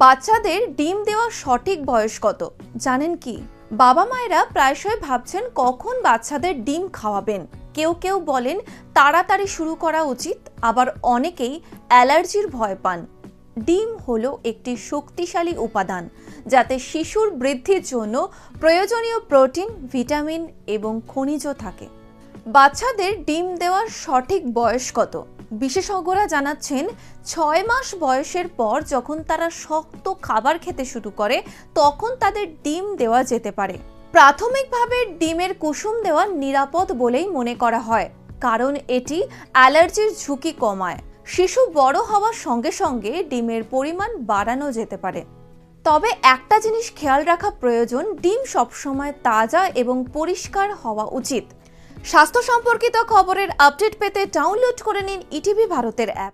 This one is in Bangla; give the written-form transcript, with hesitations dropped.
বাচ্চাদের ডিম দেওয়ার সঠিক বয়স কত জানেন কি? বাবা মায়েরা প্রায়শই ভাবছেন কখন বাচ্চাদের ডিম খাওয়াবেন। কেউ কেউ বলেন তাড়াতাড়ি শুরু করা উচিত, আবার অনেকেই অ্যালার্জির ভয় পান। ডিম হলো একটি শক্তিশালী উপাদান যাতে শিশুর বৃদ্ধির জন্য প্রয়োজনীয় প্রোটিন, ভিটামিন এবং খনিজ থাকে। বাচ্চাদের ডিম দেওয়ার সঠিক বয়স কত? বিশেষজ্ঞরা জানাচ্ছেন 6 মাস বয়সের পর যখন তারা শক্ত খাবার খেতে শুরু করে তখন তাদের ডিম দেওয়া যেতে পারে। প্রাথমিকভাবে ডিমের কুসুম দেওয়া নিরাপদ বলেই মনে করা হয়, কারণ এটি অ্যালার্জির ঝুঁকি কমায়। শিশু বড় হওয়ার সঙ্গে সঙ্গে ডিমের পরিমাণ বাড়ানো যেতে পারে। তবে একটা জিনিস খেয়াল রাখা প্রয়োজন, ডিম সবসময় তাজা এবং পরিষ্কার হওয়া উচিত। স্বাস্থ্য সম্পর্কিত খবরের আপডেট পেতে ডাউনলোড করে নিন ইটিভি ভারতের অ্যাপ।